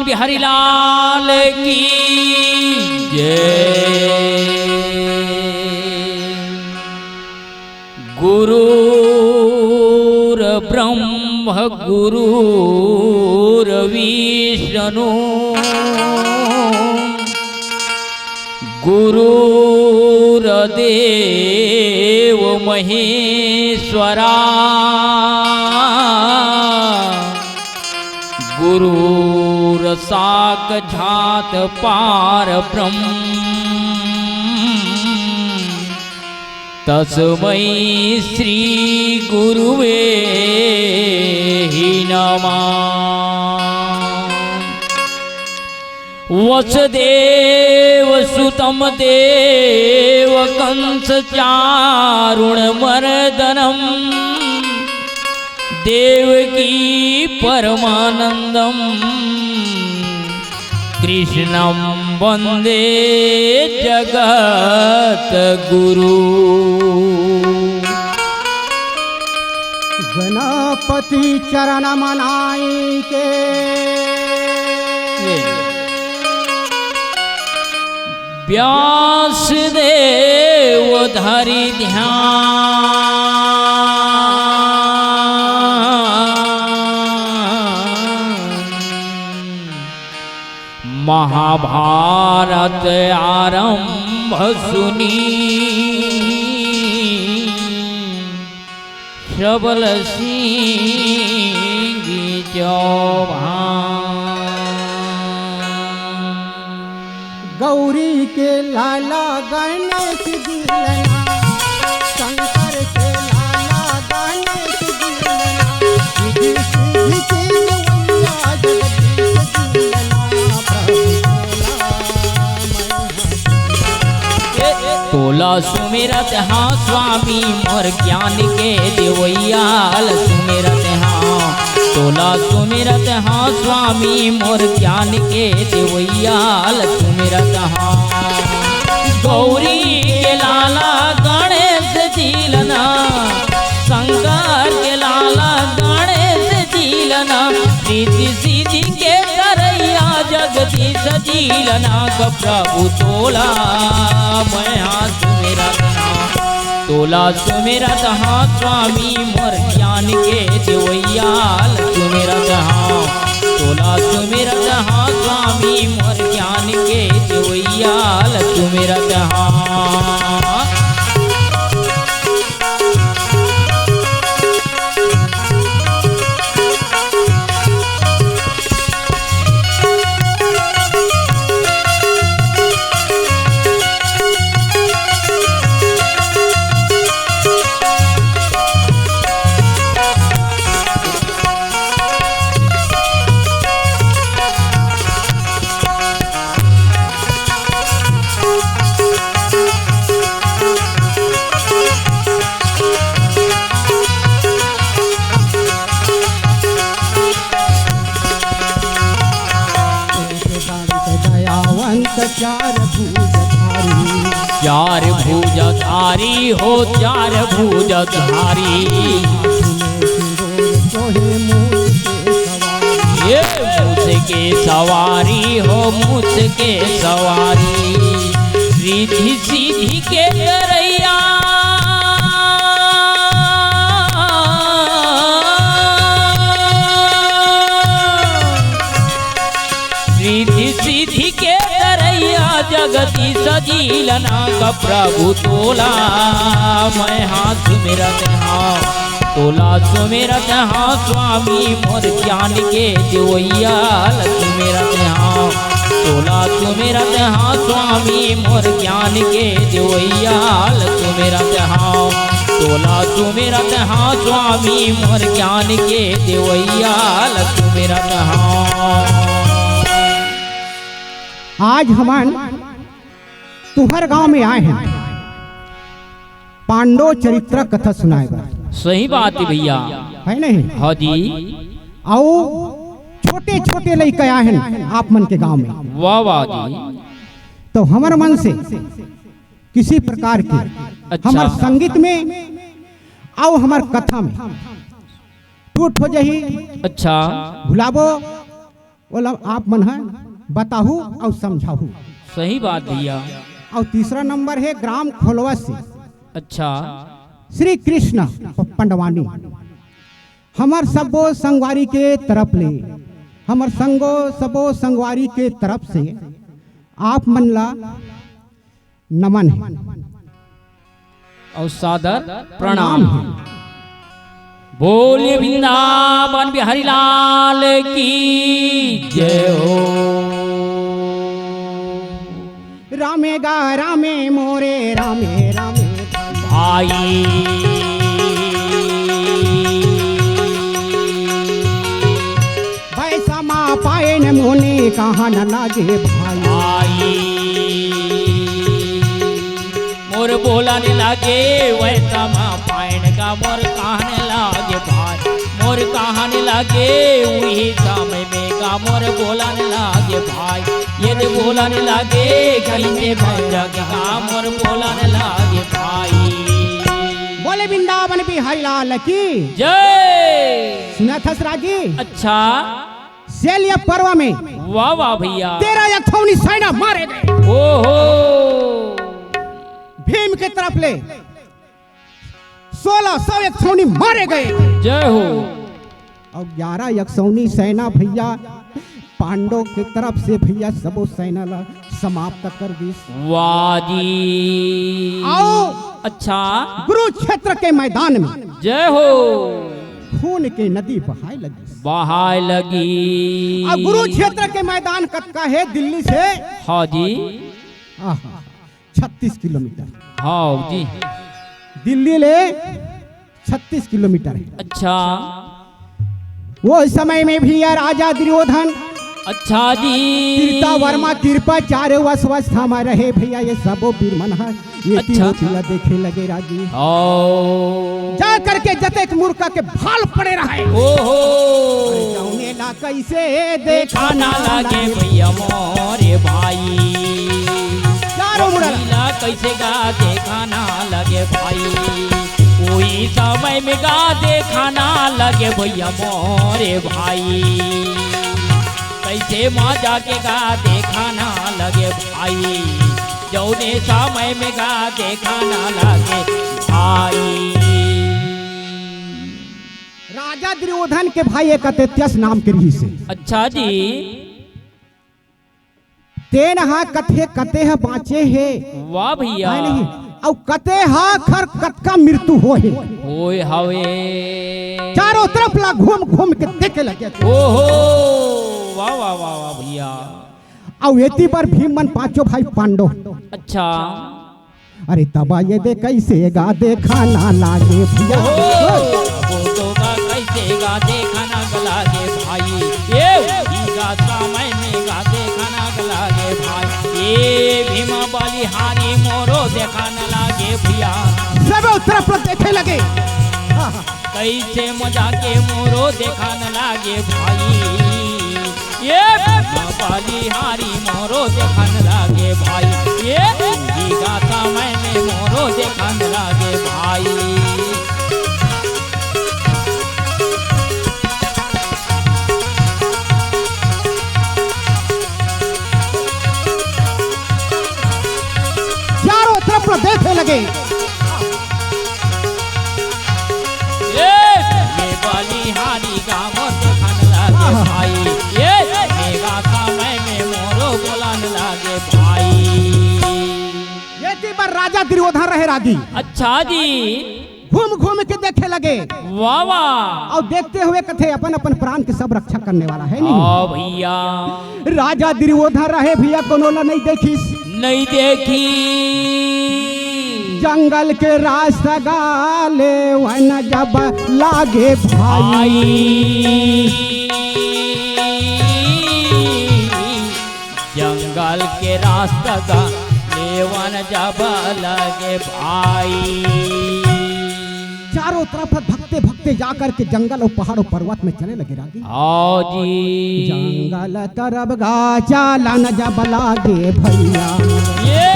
बिहारी लाल की जय। गुरुर ब्रह्म गुरुर विष्णु गुरुर्देव महेश्वरा गुरुर्साक्षात् परब्रह्म तस्मै श्री गुरुवे नमः। वसुदेव सुतं देव कंस चारुणमर्दनं देवकी परमानंदं कृष्णं वंदे जगद्गुरु। गणपति चरण मनाई के व्यासदेव धरि ध्यान महाभारत आरंभ सुनी सबल सिंह चौहान। गौरी के लाला गणेश दिलना शंकर के लाला गणेश दिलना सिद्धि सिद्धि के गवैया जगदीश दिलना तोला सुमिरत हाँ स्वामी मोर ज्ञान के देवैयाल सुमिरत हाँ तोला सुमिरत हाँ स्वामी मोर ज्ञान के देवैयाल सुमिरत हाँ। गौरी के लाला गणेश जीलना शंकर के लाला गणेश जीलना रिद्धि सिद्धि के करैया जगदीश जीलना प्रभु तोला मैं हाँ सुमिरत हाँ तोला सुमिरत हाँ स्वामी मोर ज्ञान के देवैयाल सुमिरत हाँ तोला सुमिरत हाँ स्वामी मोर ज्ञान के देवैयाल सुमिरत हाँ। चार भुजधारी हो चार भुजधारी ये मुझ के सवारी हो मुझ के सवारी रिद्धि सिद्धि के करैया रिद्धि सिद्धि के जगदीश जीलना का प्रभु तोला मैं हाँ सुमिरत हाँ तोला सुमिरत हाँ स्वामी मोर ज्ञान के देवैयाल सुमिरत हाँ तोला सुमिरत हाँ स्वामी मोर ज्ञान के देवैयाल सुमिरत हाँ तोला सुमिरत हाँ स्वामी मोर ज्ञान के देवैयाल सुमिरत हाँ। आज हम तुहर गांव में आए हैं पांडव चरित्र कथा सुनाएगा। सही बात है भैया है नहीं? हाँ जी। आओ छोटे छोटे लड़के आए हैं आप मन के गांव में। वाह वाह जी। तो हमारे मन से किसी प्रकार के हमारे संगीत में आओ हमारे कथा में टूट हो जाही। अच्छा भुलाबो बोला आप मन है बताहू और समझाहू। सही बात भैया। और तीसरा नंबर है ग्राम खोलवा से अच्छा श्री कृष्ण पंडवानी। हमार सबो संगवारी के तरफ ले, हमार सबो संगवारी के तरफ से आप मन ला नमन है और सादर प्रणाम है। बोलिए वृंदावन बिहारी लाल की जय हो। रामे गा रामे मोरे रामे रामे भाई भाई समा पाए न मोने कहाँ न लागे भाई। मोर बोलाने लागे वैसा माँ पायन का मोर कहने लागे भाई। मोर कहने लागे वही समय में का मोर बोलाने लागे भाई। यदि बोलाने लागे कैसे भंजा का मोर बोलाने लागे भाई। बोले वृंदावन बिहारी लाल की जय। सुना था राजी। अच्छा शैल्य पर्व में वाह वाह भैया 13 यक्षौनी सेना मारे गए। ओहो भीम के तरफ ले 1600 यक्षौनी मारे गए। जय हो। और 11 यक्षौनी सेना भैया पांडव के तरफ से भैया सबो सेना ला समाप्त कर दी। वाह जी। आओ अच्छा कुरुक्षेत्र के मैदान में जय हो खून के नदी बहाए लगी। बहाए लगी। अब कुरुक्षेत्र के मैदान कतका है दिल्ली से? हाँ जी 36 किलोमीटर। हाँ जी दिल्ली ले 36 किलोमीटर है। अच्छा वो समय में भी यह राजा दुर्योधन अच्छा जी तीर्था वर्मा कृपा चारे अवस्था में रहे भैया। ये सबो बीरमन है ये अच्छा। तीनों देखे लगे राजी। ओ जा करके जतेक मूर्खा के भाल पड़े रहे। ओहो जाऊने ला कैसे देखा ना लागे भैया मोरे भाई। चारों मुड़ा ला कैसे गा देखा ना लगे भाई। कोई समय में गा देखा ना लगे भैया मोरे भाई। कैसे माँ जाके गा देखा ना लगे भाई। जौने समय में गा देखा ना लगे भाई। राजा दुर्योधन के भाई एक अत्यस नाम के रही से। अच्छा जी तेन हा कथे कते है बाँचे है वाह भैया। है नहीं और कते हा खर कतका मृत्यु हो है। ओए हवे चारों तरफ ला घूम घूम के देखे लगे। ओहो वाह वाह वाह वाह भैया। और एती पर भीमन पांचों भाई पांडव। अच्छा अरे तबा ये दे कैसे गा देखा ना लागे भैया। वो तो गा कैसे गा देखा ना लागे भाई। ये गा समय में गा देखा ना लागे भाई। ये भीमा बलिहारी मोरो देखा ना लागे भैया। सब तरफ देखे लगे कैसे मजा के मोरो देखा न लागे भाई। ये बलिहारी मोरो देखा न लागे भाई। ये गाता मैंने मोरो देखा न लागे भाई। चारों तरफ देखे लगे। बलिहारी गाँव देखन लागे भाई। ये गाता मैंने मोरो बोलन लागे भाई। ये पर राजा दुर्योधन रहे रागी। अच्छा जी घूम घूम के देखे लगे। वाह वाह। और देखते हुए कथे अपन अपन प्राण के सब रक्षा करने वाला है हाँ नहीं। भैया राजा दुर्योधन रहे भैया कोनो ला नहीं देखी। नहीं देखी। जंगल के रास्ता गाले वन जब लागे भाई। जंगल के रास्ता का लेवन जब लगे भाई। चारों तरफ भगते भगते जाकर के जंगल और पहाड़ों पर्वत में चले लगे रागी। हाँ जी जंगल तरफ गा चालन जब लागे भैया। ये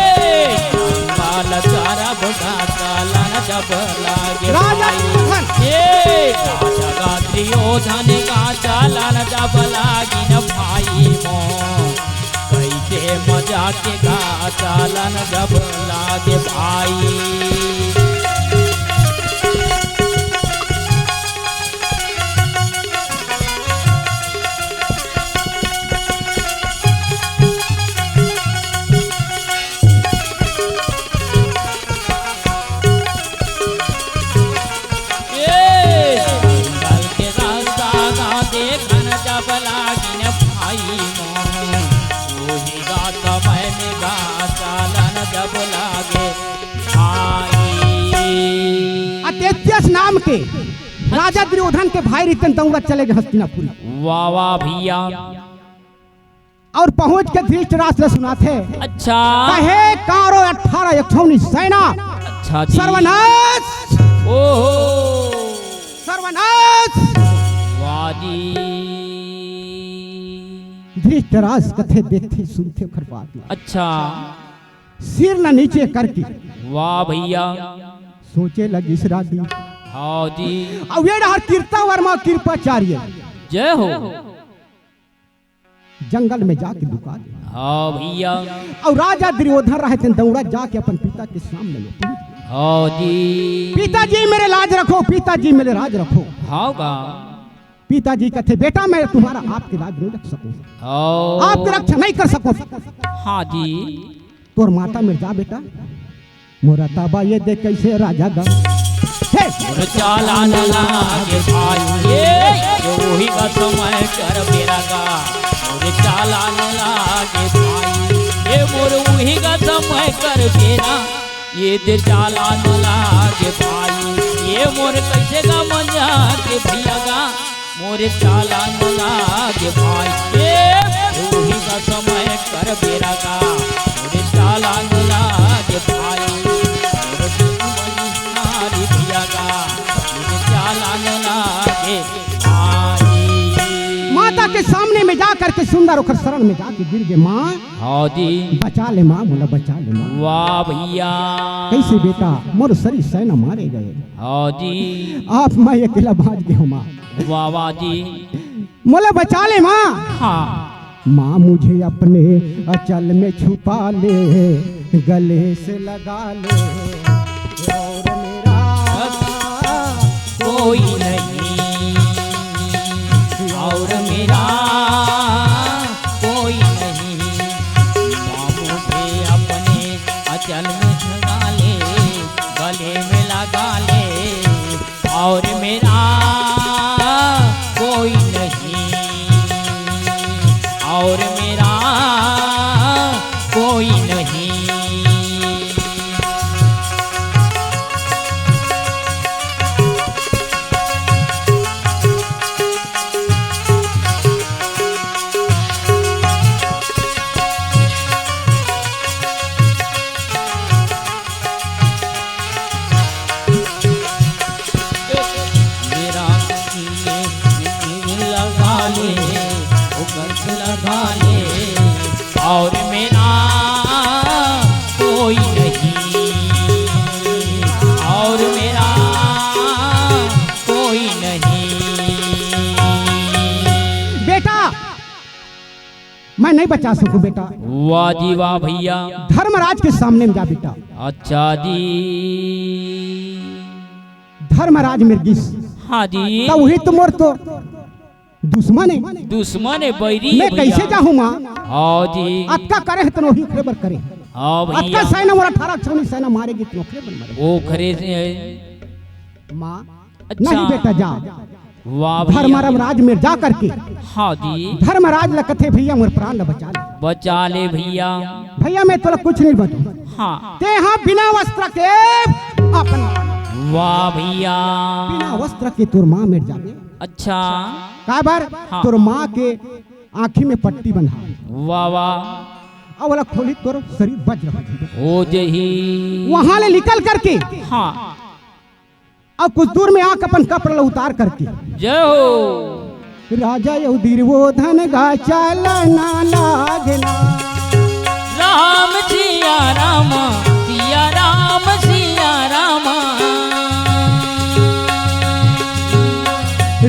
जंगल तरफ गा चालन जब लागे राजा दुर्योधन। ये राजा दुर्योधन का चालन जब लागी न भाई। जाके गा चालन जब लागे भाई। अत्यस नाम के राजा दुर्योधन के भाई रितन दौड़त चले गए हस्तिनापुरी। वाह वाह भैया। और पहुंच के धृतराष्ट्र से सुनाते अच्छा कहे कारो 18 119 सेना अच्छा जी। सर्वनाश ओहो सर्वनाश। वाह जी। धृतराष्ट्र कथे देखते सुनते खरपात अच्छा सिर न नीचे करके वाह भैया। सोचे लगी इस रात हाँ जी। अब ये रहा कीर्ता वर्मा कृपाचार्य जय हो। जंगल में जाके लुका दे। हाँ भैया। और राजा दुर्योधन रहते दौड़ा जाके अपन पिता के सामने में पहुंच गया। हाँ जी। पिताजी मेरे लाज रखो, पिताजी मेरे राज रखो। हाँ गा। पिताजी कहते बेटा मैं तुम्हारा आपके राज नहीं रख सकूं, हाँ आपकी रक्षा नहीं कर सकूं। हाँ जी। तोर माता मिर्जा बेटा मोरा ताबा ये देख कैसे राजा गा मोर चालान लागे भाई ये वही का समय कर मेरा गा। मोर चालान लागे भाई ये मोर वही का समय कर मेरा ये दिल चालान लागे भाई ये मोर कैसे का मजा के भैया गा। मोर चालान लागे भाई ये वही का समय कर मेरा गा। मोर चालान लागे भाई माता के सामने में जा करके सुंदर होकर शरण में जाके गिर गए। माँ हाँ जी। बचा ले माँ, बोला बचा ले माँ। वाह भैया। कैसे बेटा मोर सरी सेना मारे गए। हाँ जी। आप मैं अकेला भाग गए हो माँ। वाह वाह जी। मोला बचा ले माँ। हाँ माँ मुझे अपने अचल में छुपा ले, गले से लगा ले और मेरा कोई नहीं और मेरा कोई नहीं। माँ मुझे अपने अचल में छुपा ले, गले में लगा ले और मेरा कोई नहीं और मेरा कोई नहीं। और मेरा कोई नहीं और मेरा कोई नहीं। बेटा मैं नहीं बचा सकूं बेटा। वाह जी वाह भैया। धर्मराज के सामने में जा बेटा। अच्छा जी। धर्मराज मिर्गिस हाँ जी। तो वही तो मोर तो दुश्मन है, दुश्मन है बैरी मैं कैसे जाऊँ माँ। हाँ जी। अक्का करे है तो वही खबर करे। हाँ अक्का भैया। सेना मोरा 18 119 सेना मारेगी तो खबर मरे। वो खरे से है। माँ अच्छा। नहीं बेटा जा। वाह भैया। धर्मराज में जा करके हाँ जी। धर्मराज ल कथे भैया मोर प्राण ल बचा ले। बचा ले भैया। भैया मैं तोला कुछ नहीं बता। हाँ ते हाँ बिना वस्त्र के अपना वाह भैया। बिना वस्त्र के तोर माँ मिट जावे। अच्छा का बार हाँ। तोर माँ के आँखी में पट्टी बंधा वाह वाह। और वाला खोली तोर शरीर बज रहा हो जही वहां ले निकल करके हाँ। अब कुछ दूर में आंख अपन कपड़ा उतार करके जय हो। राजा दुर्योधन गा चलना लागना। राम सिया राम सिया राम सिया राम।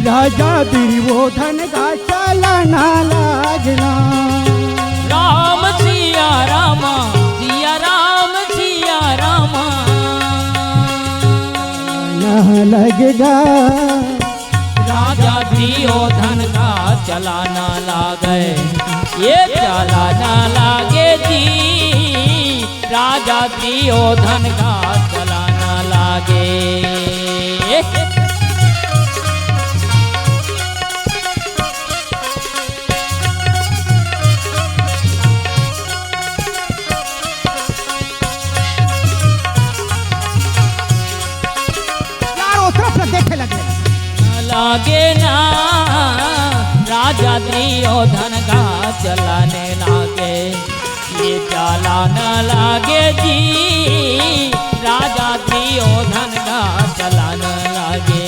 राजा दुर्योधन गा चलना लागना। राम सिया राम लगेगा। राजा दुर्योधन का चलाना लागे, ये चलाना लागे जी, राजा दुर्योधन का चलाना लागे। चारों तरफ से देखे लगे। लागे ना, राजा दुर्योधन का चलाने लागे, ये चलाना लागे जी, राजा दुर्योधन का चलाना लागे,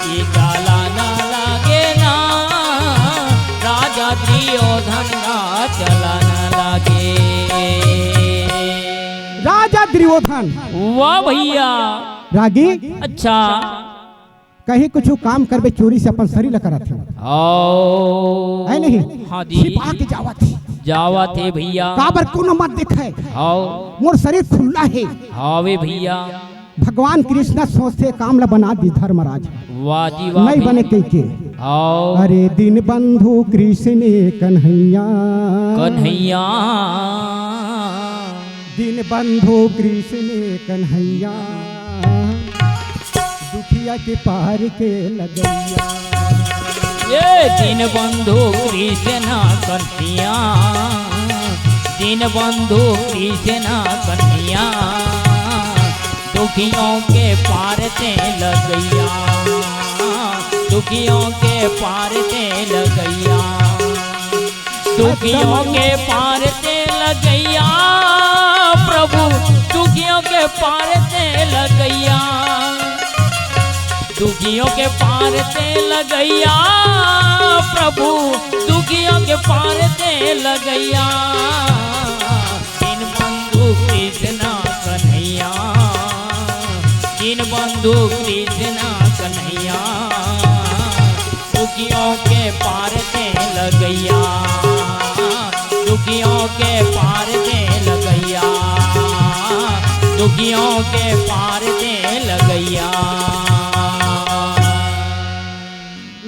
ये चलाना लागे ना, राजा दुर्योधन का चलाना लागे। राजा दुर्योधन, वाह भैया, रागी अच्छा कहीं कुछ काम करबे चोरी से अपन शरीर लगा रखे आओ है नहीं। हाँ जी, छिपा के जावा थी, जावा थे भैया, काबर कोनो मत दिखे, आओ मोर शरीर खुला है। हाँ वे भैया, भगवान कृष्ण सोचते काम ला बना दी धर्मराज, वाह जी वाह नहीं बने कह के। आओ अरे दिन बंधु कृष्ण कन्हैया, कन्हैया, दिन बंधु कृष्ण कन्हैया, दुखिया के पार के लगैया। ये दिन बंधु कृष्ण कन्हैया, दिन बंधु कृष्ण कन्हैया, दुखियों के पार ते लगैया, दुखियों के पार ते लगैया, दुखियों के पार ते लगैया, प्रभु दुखियों के पार ते लगैया, दुखियों के पार ते लगैया, प्रभु दुखियों के पार ते लगैया। दिन बंधु कृष्ण कन्हैया, दिन बंधु कृष्ण कन्हैया, दुखियों के पार ते लगैया, दुखियों के पार ते लगैया, दुखियों के पार ते लगैया।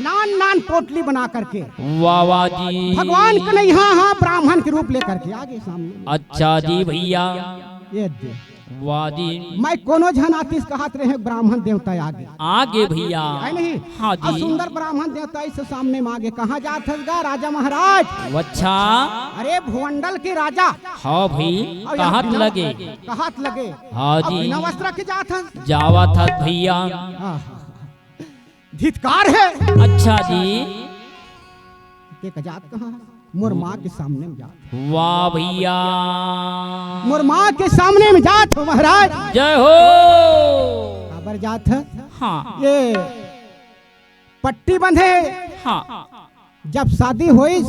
नान नान पोटली बना करके वाह वाह जी, भगवान कन्हैया हाँ ब्राह्मण के रूप लेकर के आगे सामने। अच्छा जी भैया, ये दे वाह जी, मैं कोनो झन आतिश कहत रहे ब्राह्मण देवता आगे आगे भैया, है नहीं। हाँ और जी, सुंदर ब्राह्मण देवता इस सामने में आगे कहाँ जात है राजा महाराज। अच्छा, अरे भुवंडल के राजा, हाँ भाई, और यहाँ कहत बिना- लगे, कहत लगे, हाँ अब जी, बिना वस्त्र के जात है। जावा था भैया, धिक्कार है। अच्छा जी, के जात कहाँ है? मोर माँ के सामने में जात, वाह भैया, मोर माँ के सामने में जात हो महाराज। जय हो, खबर जात है हाँ ये पट्टी बंधे, हाँ, जब शादी हुई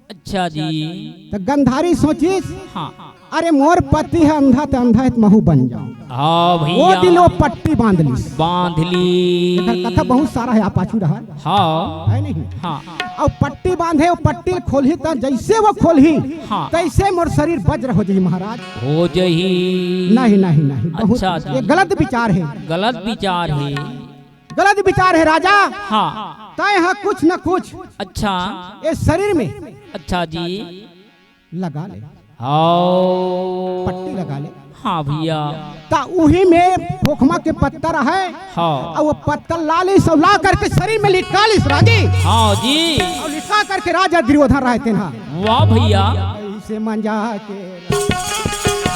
अच्छा जी, तो गंधारी सोचिस हाँ अरे मोर पति है अंधा तो अंधा है तो महू बन जाऊं। हाँ वो भैया, दिन वो पट्टी बांध ली। बांध एकर ली, कथा बहुत सारा है, आपाछू रहा हाँ है नहीं। हाँ, और पट्टी बांधे, वो पट्टी खोलही तो जैसे वो खोलही हाँ, तैसे मोर शरीर वज्र हो जाई महाराज। हो जही, नहीं नहीं नहीं, बहुत अच्छा, ये गलत विचार है, गलत विचार है, गलत विचार है राजा। हाँ, तय हाँ कुछ न कुछ अच्छा, ये शरीर में अच्छा जी, लगा ले, हाँ, पट्टी लगा ले। हाँ भैया, ता उही में खोखमा के पत्थर है, हाँ, और वो पत्थर लाली सब ला करके शरीर में लिटका लिस राजी, हाँ जी, और लिटका करके राजा दुर्योधन रहते ना। वाह भैया, ऐसे मंजा के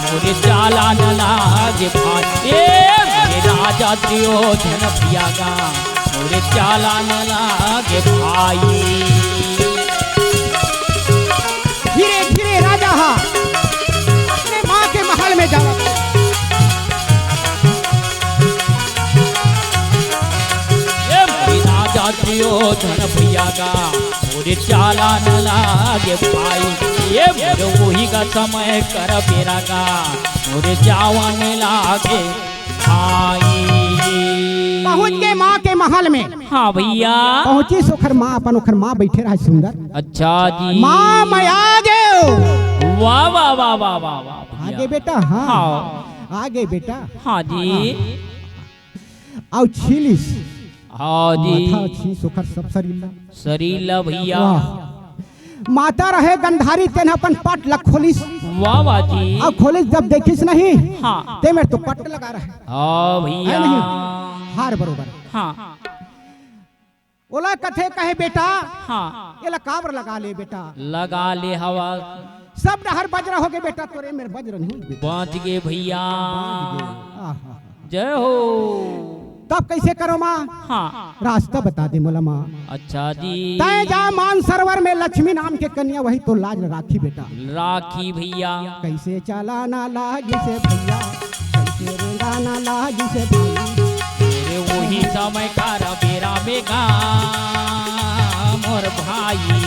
मुझे चाला न लागे भाई, मेरे राजा दुर्योधन भैया का, मुझे चाला न लागे भाई। धीरे धीरे राजा हा अपने माँ के महल में जावा। ये मेरे राजा दुर्योधन भैया का, मुझे चाला न लागे भाई, ये मेरे वही का समय कर बेरा का, मुझे जावा न लागे भाई। पहुंच के माँ के महल में, हाँ भैया, पहुंची सोखर माँ अपन ओखर माँ बैठे रहा सुंदर। अच्छा जी, माँ मैं आ गए। वाह वाह वाह वाह वाह वाह भैया। आगे बेटा, हाँ हाँ आगे बेटा। हाँ जी, और छीलिस हाँ माथा जी छी सुखर सब सरीला सरीला भैया वाह माता रहे गंधारी तेन अपन पट लग खोलिस वाह वाह जी और खोलिस जब देखिस नहीं हाँ ते मेरे तो पट लगा रहे हाँ है भैया नहीं हार बरोबर हाँ ओला कथे कहे बेटा हाँ ये काबर लगा ले बेटा लगा ले हवा सब डहर बजरा हो गए बेटा तोरे मेरे बजरा नहीं हुई बेटा पहुंच गए भैया आहा। जय हो तब कैसे करो माँ हाँ रास्ता बता दे मोला माँ अच्छा जी तय जा मान सरोवर में लक्ष्मी नाम के कन्या वही तो लाज राखी बेटा राखी भैया कैसे चलाना लागी से भैया कैसे रेंगाना लागी से भैया तेरे वही समय कार बेरा में गा मोर भाई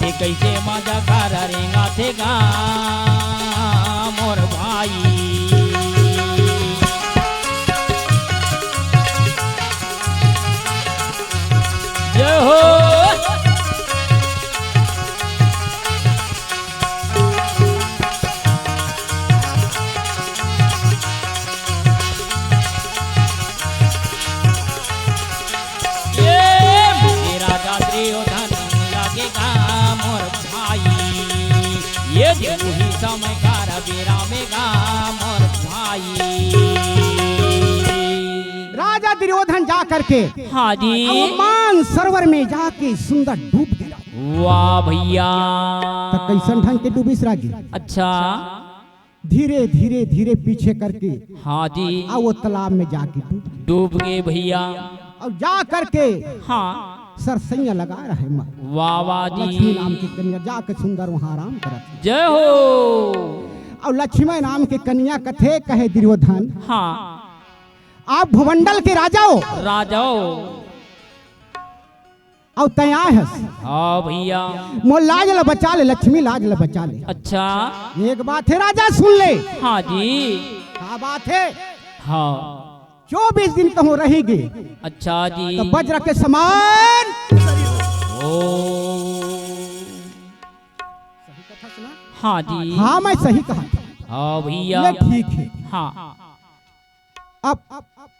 ये कैसे मजा कर रेंगा थे गा मोर भाई जय हो ये वही समय कार बेरा में गा मोर भाई राजा दुर्योधन जा करके हाँ जी अब मान सरोवर में जाके सुंदर डूब गया वाह भैया तो कैसन ढंग के डूबिस रागी अच्छा धीरे धीरे धीरे पीछे करके हाँ जी अब वो तालाब में जाके डूब डूब गए भैया और जा करके हाँ सरसैया लगा रहे माँ वाह वाह लक्ष्मी जी नाम की कन्या जाके सुंदर वहाँ आराम करत जय हो और लक्ष्मी नाम के कन्या कथे कहे दुर्योधन हाँ आप भुवंडल के राजा हो राजाओ और तया है हाँ भैया मोर लाज ल बचा ले लक्ष्मी लाज ल बचा ले अच्छा एक बात है राजा सुन ले हाँ जी क्या बात है हाँ 24 दिन कहूँ रहेगी अच्छा जी तो वज्र के समान ओ हाँ जी हाँ मैं सही कहा था। हाँ भैया ये ठीक है हाँ अब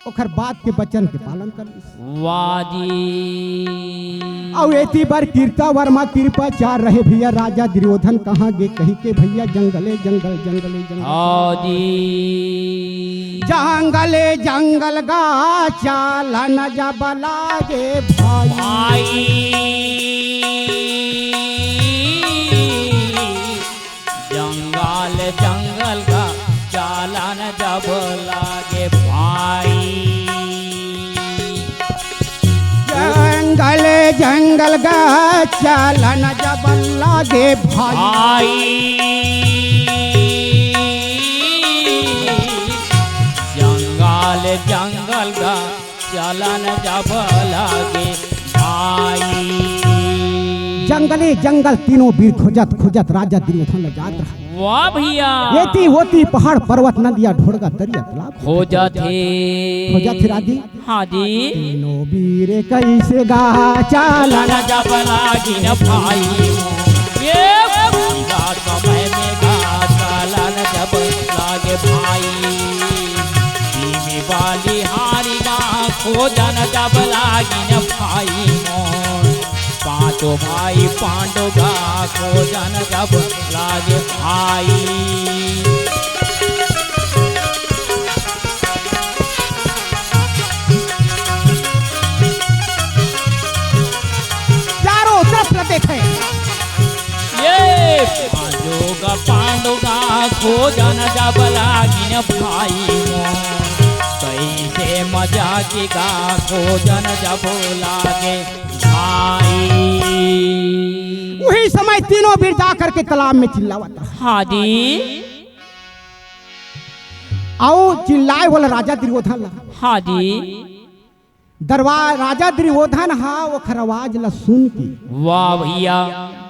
ओखर बात के वचन के पालन कर ली। वाह जी और एती बार कीर्ता वर्मा कृपा चार रहे भैया राजा दुर्योधन कहाँ गे कही के भैया जंगले जंगल जंगले जंगल हाँ जी जंगले जंगल गा चालन जब लागे भाई भाई जंगल जंगल का चालन जब लागे भाई जंगल जंगल गा चालन जब लागे भाई भाई जंगल जंगल का चलन जब लागे भाई जंगले जंगल तीनों वीर खोजत खोजत राजा दुर्योधन ले जात रहा वाह भैया एती होती पहाड़ पर्वत नदिया ढोड़गा तरिया तालाब हो जाते खोजत राधी हाँ जी तीनों वीर कैसे गा चालन चलन जब लागी न भाई ये पूरा समय में गा चलन जब लागे भाई धीमी वाली हारी ना खोजन जब लागी न भाई मोर पांचों भाई पांडव गा खोजन जब लागे भाई चारों तरफ न देखे ये पांडव का खोजन जब लागी न भाई मोर कैसे मजा के गा खोजन जब लागे भाई वही समय तीनों वीर जा करके तालाब में चिल्लावत रहा हाँ जी आओ चिल्लाए वाला राजा दुर्योधन ला हाँ जी दरबार राजा दुर्योधन हाँ वो आवाज ला सुन के वाह भैया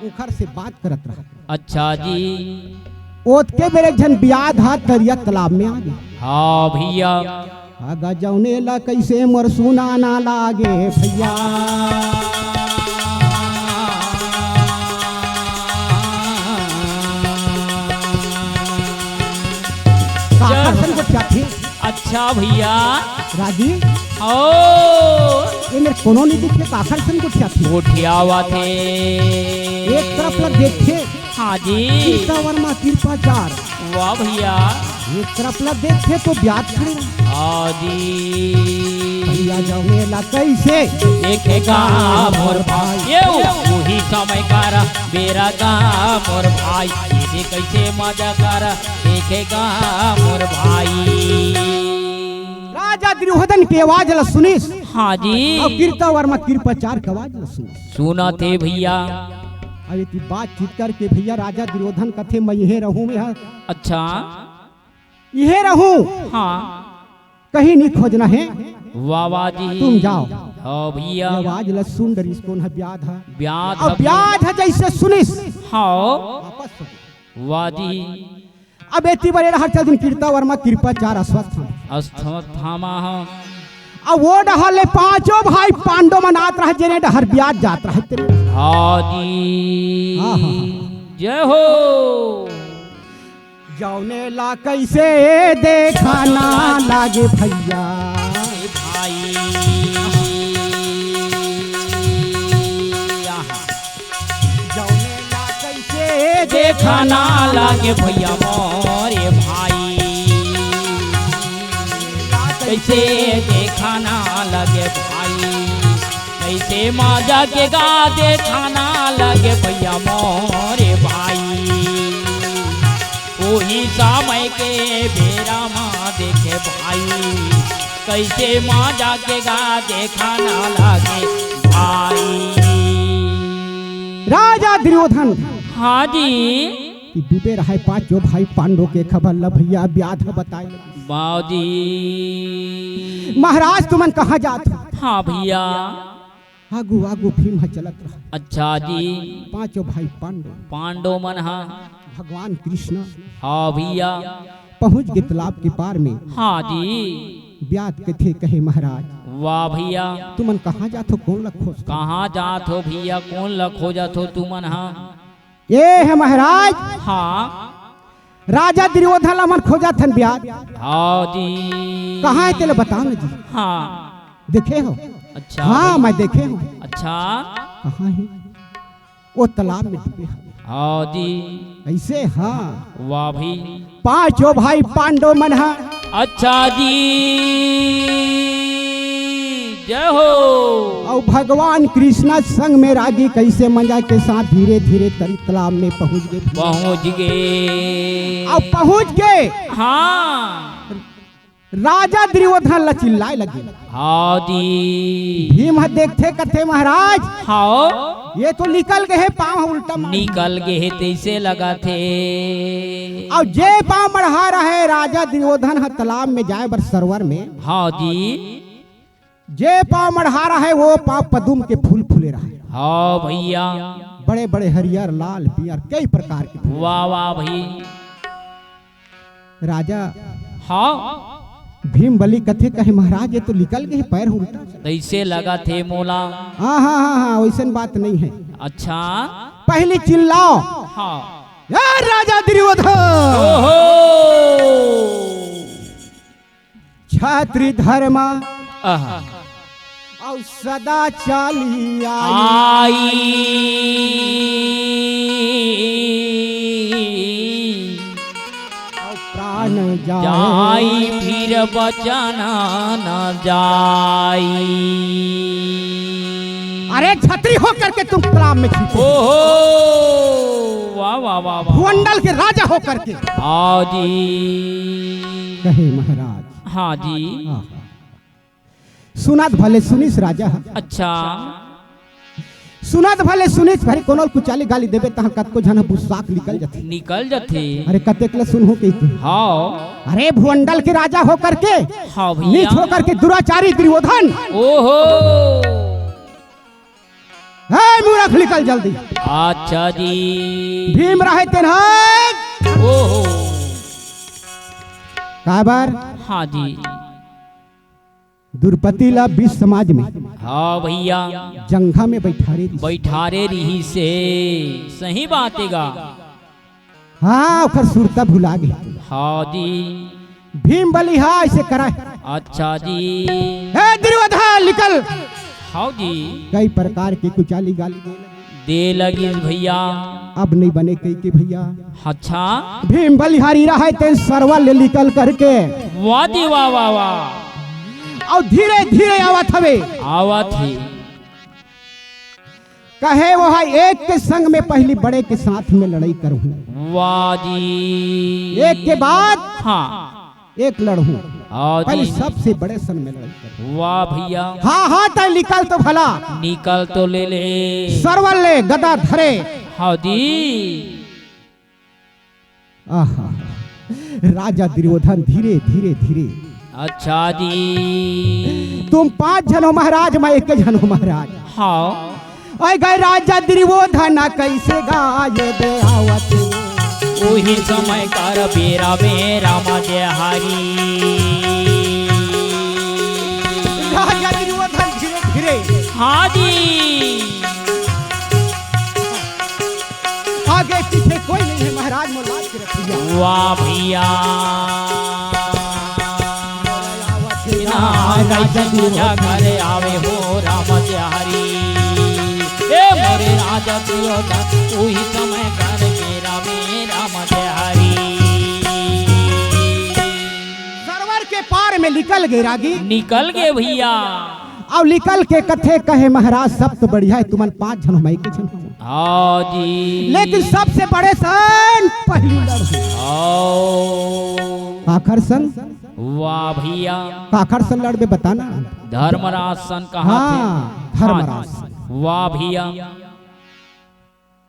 उखर से बात करत रहा अच्छा जी ओत के मेरे जन ब्याह हाथ दरिया तालाब में आ गए हाँ भैया आगा जौने ला कैसे मोर सुना ना लागे भैया अच्छा भैया राजी ओ ये मेरे कोनो नहीं दिखे काखर सन गुठिया थी गोठियावा थे एक तरफ लग देखे हाँ जी गीता वर्मा कृपाचार वाह भैया एक तरफ लग देखे तो ब्याज खड़े हाँ जी भैया जाओ मेला कैसे देखेगा मोर भाई ये वही समय कर मेरा गा मोर भाई ये कैसे मजा कर देखेगा मोर भाई राजा दुर्योधन की आवाज ला सुनिस हाँ जी और कीर्ता वर्मा कृपाचार की आवाज ला सुनिस सुना थे भैया अरे ती बातचीत करके भैया राजा दुर्योधन कथे मैं यही रहूं मैं अच्छा यही रहूं हाँ कहीं नहीं खोजना है वाह जी तुम जाओ हाँ भैया आवाज ला सुंदर इसको न ब्याध है ब्याज अब ब्याज है जैसे सुनिस हाँ वापस वाह जी अब एती बड़े हर चल दिन कीर्ता वर्मा कृपाचार अस्वस्थ अस्थमा अब वो डहले पांचों भाई पांडव मनात रहे जेने डहर ब्याज जात रहे तेरे हाँ जी हाँ, हाँ, जय हो जौने ला कैसे देखा ना लागे भैया भाई जौने ला कैसे देखा खाना लागे भैया मोरे भाई कैसे देखा ना लगे भाई कैसे मजा के गा देखा ना लगे भैया मोरे भाई वही समय के बेरा माँ देखे भाई कैसे मजा के गा देखा ना लगे भाई राजा दुर्योधन हाँ जी कि डूबे रहे पांचों भाई पांडव के खबर ल भैया ब्याध बताए बाजी महाराज तुमन कहाँ जात हाँ भैया आगू आगू भीम चलत रहा अच्छा जी पांचों भाई पांडव पांडव मन हाँ भगवान कृष्ण हाँ भैया पहुंच गए तालाब के पार में हाँ जी ब्याध के थे कहे महाराज वाह भैया तुमन कहाँ जात हो कौन लखो कहाँ जात हो भैया कौन लख हो जात हो तुमन हाँ ये है महाराज हाँ राजा दुर्योधन मन खोजा थन ब्याज हाँ जी कहाँ है तेरे बताओ ना जी हाँ देखे हो अच्छा हाँ मैं देखे हूँ अच्छा कहाँ है वो तालाब में डूबे हाँ जी ऐसे हाँ वाह भी पांचों भाई पांडव मन है अच्छा जी जय हो और भगवान कृष्ण संग में रागी कैसे मजा के साथ धीरे धीरे तरी तालाब में पहुंच गए पहुंच गए अब पहुंच गए हाँ राजा दुर्योधन लचिल्लाए लगे हाँ जी भीम देखते कथे महाराज हाँ ये तो निकल गए पाँव उल्टा मार। निकल गए तैसे लगा थे और जे पाँव बढ़ा रहे राजा दुर्योधन है तालाब में जाए बर सरोवर में हाँ जी जे पाँव मढ़ा रहा है वो पाँव पदुम के फूल फूले रहा है हाँ भैया बड़े बड़े हरियर लाल पियर कई प्रकार के फूल। वाह वाह भाई राजा हाँ भीम बलि कथे कहे महाराज ये तो निकल गए पैर उल्टा तैसे लगा थे मोला हाँ हाँ हाँ हाँ वैसन बात नहीं है अच्छा पहले चिल्लाओ हाँ यार राजा दुर्योधन ओहो छात्री धर्म आहा। और सदा चाली आई और प्राण जाई फिर बचाना न जाई अरे छत्री होकर के तुम तालाब में छिपो ओहो वाह वाह वाह वाह भूमंडल के राजा होकर के हाँ जी कहे महाराज हाँ जी हाँ। सुनात भले सुनिस राजा अच्छा सुनात भले सुनिस भाई कोनो कुचाली गाली देबे तहां कतको झन बुसाक निकल जाथे निकल जाते अरे कतेक ले सुनहु कहिते हाँ अरे भूमंडल के राजा होकर के हाँ नीच भैया होकर के दुराचारी दुर्योधन ओहो हे मूर्ख निकल जल्दी अच्छा जी भीम रहे तेन ओहो काबर हाँ जी दुर्पति ला बीच समाज में हाँ भैया जंघा में बैठारे बैठारे रही से सही बात है गा हाँ ओकर सुरता भुला गई हाँ जी भीम बलिहा ऐसे कराए, अच्छा जी। हे दुर्योधन निकल। हाँ जी। कई प्रकार की कुचाली गाली दे लगी भैया। अब नहीं बने कई के भैया। अच्छा। भीम बलिहारी रहा ते सरवल ले निकल करके वाह जी वाह वाह वाह। और धीरे धीरे आवत हवे, आवत ही कहे वो है एक के संग में पहली बड़े के साथ में लड़ाई करूं, वाह जी। एक के बाद हाँ एक लड़ूं, हाँ पहले जी। सबसे बड़े संग में लड़ाई करूं। वाह भैया। हाँ हाँ तय निकल तो भला, निकल तो ले ले। सरवल ले गदा धरे। हाँ जी। आहा, राजा दुर्योधन धीरे धीरे धीरे, अच्छा जी। तुम 5 जन हो महाराज, मैं 1 जन हो महाराज। हाँ। ऐ गए राजा दुर्योधन कैसे गाय दे आवत, वही समय कर बेरा मेरा मजे हरी। राजा दुर्योधन धीरे धीरे, हाँ जी। आगे पीछे कोई नहीं है महाराज, मोलाज के रखिया। वाह भैया। राजा दूजा घर आवे हो राम हरी। ए मोरे राजा दुर्योधन वही समय कर मेरा मेरा मजे हरी। सरवर के पार में निकल गए रागी, निकल गए भैया। अब निकल के कथे कहे महाराज सब तो बढ़िया है, तुमन 5 जन मैं के जन हूं। हाँ जी। लेकिन सबसे बड़े सन पहली लड़ू आओ। आखर सन, वाह भैया। आखर सन लड़बे बताना। धर्मराज सन कहा हाँ थे? धर्मराज। वाह भैया।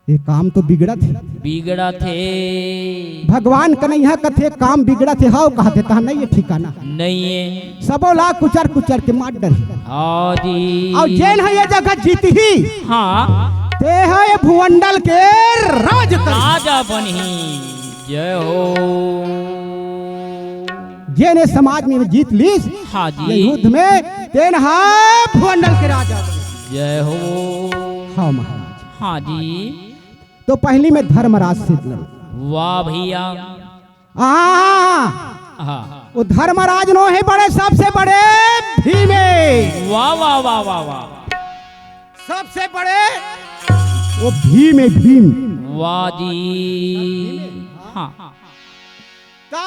ये काम तो बिगड़ा थे, बिगड़ा थे। भगवान कन्हैया कथे काम बिगड़ा थे, हाउ कहते ता नहीं ये ठिकाना नहीं है। सबो ला कुचर कुचर के मार डर। हाँ जी। और जैन है ये जगह जीत ही, हाँ ते है ये भुवंडल के राज कर। राजा बनी। जय हो। जेने समाज में जीत लीस, हाँ ये जी। युद्ध में तेन है भुवंडल के राजा बने। जय हो। हाँ महाराज। हाँ जी। तो पहली में धर्मराज से लड़ो। वाह भैया। हाँ वो धर्मराज नो है बड़े, सबसे बड़े भीमे। वाह वाह वाह वाह वाह। सबसे बड़े वो भीम है, भीम। वाह जी। हाँ ता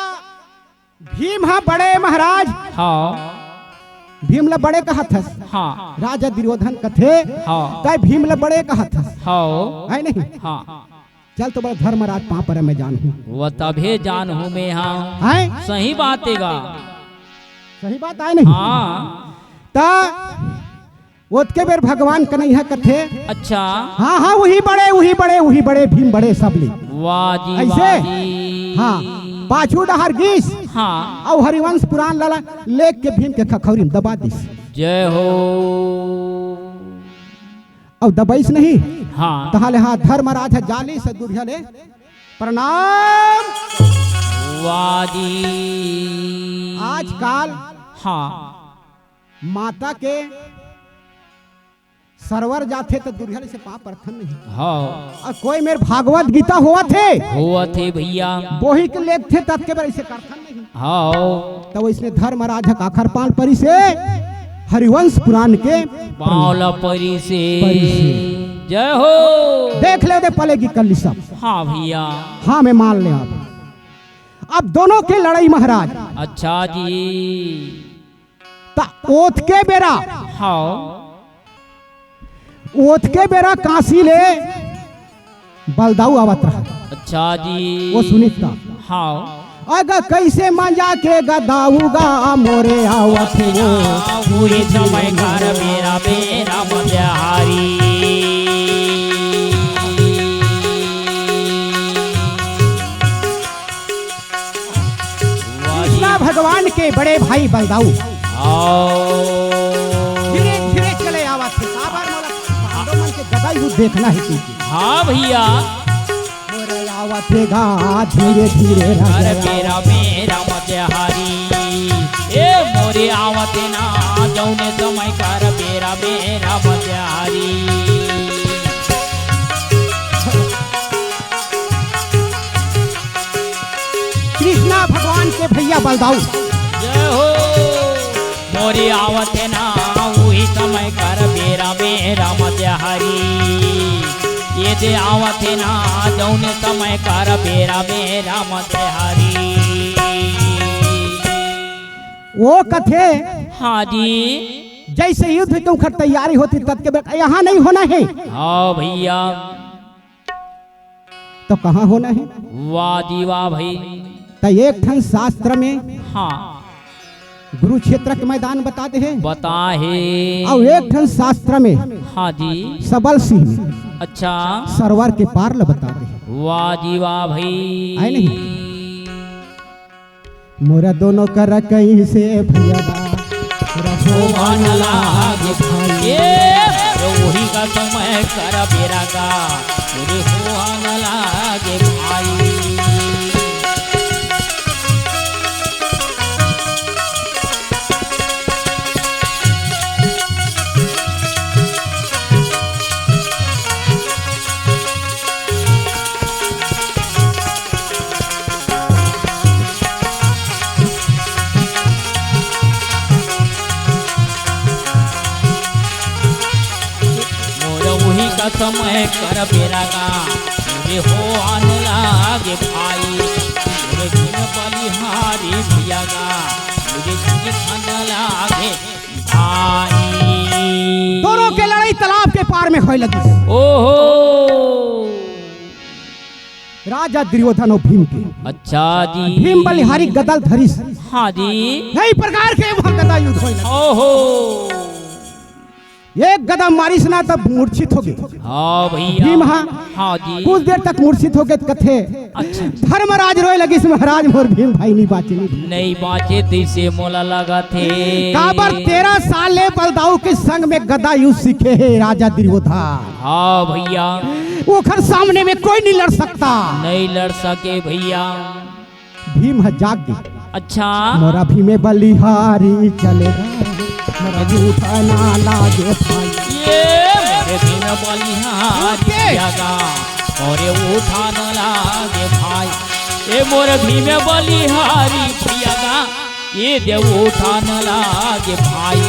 भीम हाँ बड़े महाराज। हाँ भीम ला बड़े कहा था, हाँ राजा दुर्योधन कथे हाँ ताई भीम ला बड़े कहा था, हाँ है नहीं। हाँ। चल तो बड़ा धर्मराज पा पर मैं जान हूँ, वो तभे जान हूँ मैं। हाँ है सही बात है गा। सही बात है नहीं। हाँ ता ओतके बेर भगवान कन्हैया कथे। अच्छा। हाँ हाँ वही बड़े वही बड़े वही बड़े भीम बड़े सब ले वाह जी ऐसे। वाह जी। हाँ पाछू डहर गीस हाँ। और हरिवंश पुराण लाला लेख के भीम के खखौरी में दबा दिस। जय हो। और दबाइस नहीं। हाँ तहाले हाँ धर्मराज है जाली से दुर्जले प्रणाम। वाह जी। आजकल हाँ माता के सरवर जाते तो दुर्जल से पाप अर्थन नहीं। हाँ और कोई मेरे भागवत गीता हुआ थे, हुआ थे भैया। बोही के लेख थे तब के बार इसे अर्थन नहीं। हाँ तो इसने धर्मराज का आखर पाल परी से हरिवंश पुराण के पावला परी से। परी से। जय हो। देख ले दे पलेगी कल सब। हाँ भैया। हाँ मैं मान ले अब दोनों के लड़ाई महाराज। अच्छा जी। ता ओथ के बेरा, हाँ ओथ के बेरा काशी ले बलदाऊ आवत रहा। अच्छा जी। वो सुनीता हाँ अगर कैसे मजा के गदाऊगा मोरे आवत वो। पूरी समय कर मेरा मेरा मजहारी। कृष्णा भगवान के बड़े भाई बलदाऊ धीरे धीरे चले आवत थे। काबर मोला पांडव मन के गदाई युद्ध देखना है तुझे। हाँ भैया। मोरे आवत गा धीरे धीरे कर राजा। मेरा मेरा मजहारी। ए मोरे आवत ना जौने समय कर मेरा मेरा मजहारी। कृष्णा भगवान के भैया बलदाऊ। जय हो मोरी आवत है ना वही समय कर बेरा मेरा मत हरी ये दे आवत है ना जौने समय कर बेरा मेरा मत हरी। वो कथे हाँ जी जैसे युद्ध तुम खर तैयारी होती तब के बेटा यहाँ नहीं होना है। हाँ भैया तो कहाँ होना है? वाह जी वाह भाई। तो एक ठन शास्त्र में हाँ कुरुक्षेत्र के मैदान बताते हैं बता है। और एक ठन शास्त्र में हाँ जी सबल सिंह में अच्छा सरवर के पार ल बताते हैं। वाह जी वाह भाई। है नहीं? मोरा दोनों कर कहीं से भैया मन लागे भाई वही का समय कर बेरा का मुझे होन लागे भाई। समय कर बेरा का मुझे हो आन लागे भाई मुझे दिन बलिहारी भैया का मुझे खान लागे भाई। दोनों के लड़ाई तालाब के पार में होए लगी। ओहो राजा दुर्योधन और भीम के। अच्छा जी भीम बलिहारी गदल धरिस। हाँ जी यही प्रकार के वहाँ गदा युद्ध होए लगे। ओहो एक गदा मारी सुना तब मूर्छित हो गए। हाँ भैया भीम हाँ जी कुछ देर तक मूर्छित हो गए कथे। अच्छा धर्मराज रोए लगी इस महाराज मोर भीम भाई नहीं बाचे नहीं बाचे दिसे मोला लगा थे। काबर 13 साले बलदाऊ के संग में गदा युद्ध सीखे है राजा दुर्योधन। हाँ भैया वो खर सामने में कोई नहीं लड़ सकता। नहीं लड़ सके भैया। भीम जाग गई। अच्छा मोरा भीमे बलिहारी चलेगा मोरा जूठा ना लागे भाई। ये मेरे भीम बलिहारी जागा और उठा न लागे भाई। ये मोर भीम बलिहारी जागा ये देव उठा न लागे भाई।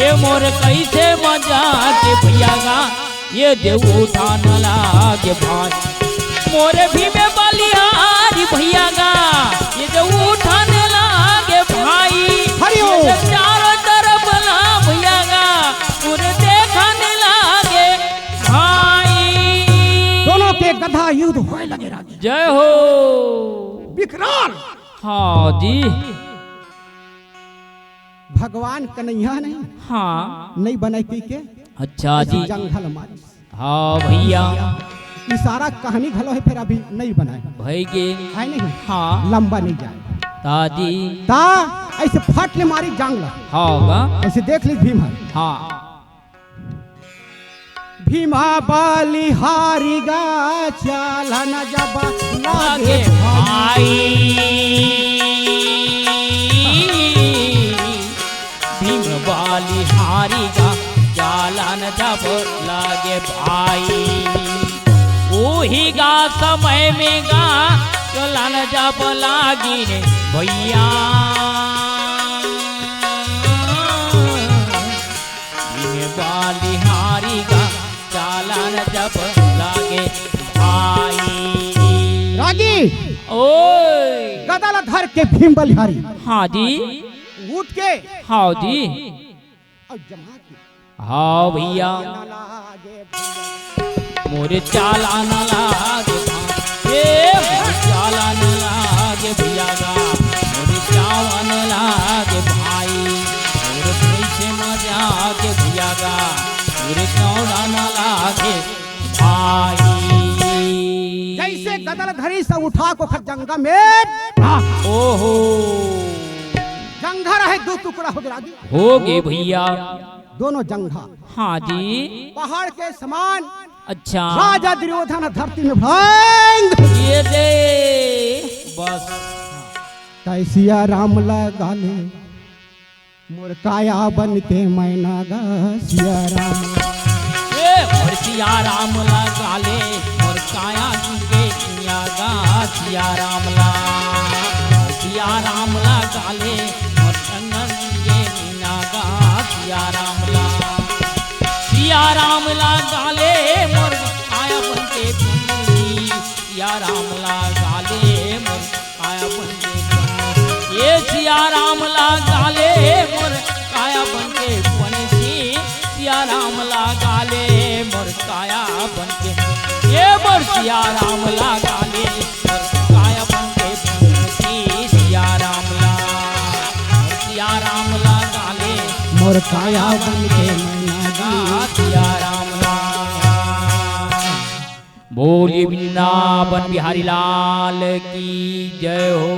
ये मोर कैसे मजा के भैया ये देव उठा न लागे भाई। मोर भीम बलिहारी भैया ये देव उठा न लागे भाई। चारों तरफ ला भैया पूरे देखने लागे भाई। दोनों के गधा युद्ध होए लगे राजा। जय हो विकराल। हाँ जी भगवान कन्हैया नहीं हाँ नहीं बनाई के। अच्छा जी जंगल मारी। हाँ भैया ये सारा कहानी घलो है फिर अभी नहीं बनाए भाई के है नहीं। हाँ लंबा नहीं जाए दादी ता ऐसे फट ले मारी जांग ला। हाँ ऐसे देख ली भीम है। हाँ भीमा बलिहारी गा चला न जबा लागे भाई। भीम बलिहारी गा चला न जब लागे भाई। वही गा समय में गा चला न जब लागी रे भैया। बलिहारी का चालन जब लागे भाई। रागी ओए गदा धर के भीम बलिहारी। हाँ जी उठ के हाँ जी और जमा के हाँ भैया मोरे चालान लागे मोरे चालान लागे भैया गा मोरे चावन लागे भाई। मोरे कैसे मजा के भैया गा मोरे चावन लागे भाई। जैसे गदल धरी से उठा को जंगा में ओहो जंघा रहे दो टुकड़ा हो गया। हो गए भैया दोनों जंघा हाँ जी पहाड़ के समान। अच्छा राजा दुर्योधन धरती में भंग ये दे बस कैसिया राम लगाले मोर काया बन के मैना गा सिया राम। और सिया राम लगा ले और काया के सिया गा सिया राम ला सिया राम लगाले मोर संगे मीना गा सिया राम लगाले मोर आया बन के पुन्नी सिया राम लगाले मोर आया बन के पुन्नी ये सिया राम लगाले मोर काया बन के पुन्नी सिया राम लगाले मोर काया बन के ये मोर सिया राम लगाले मोर काया बन के पुन्नी सिया राम लगाले मोर काया बन के मैना गा सिया राम बोलिए वृंदावन बिहारी लाल की जय हो।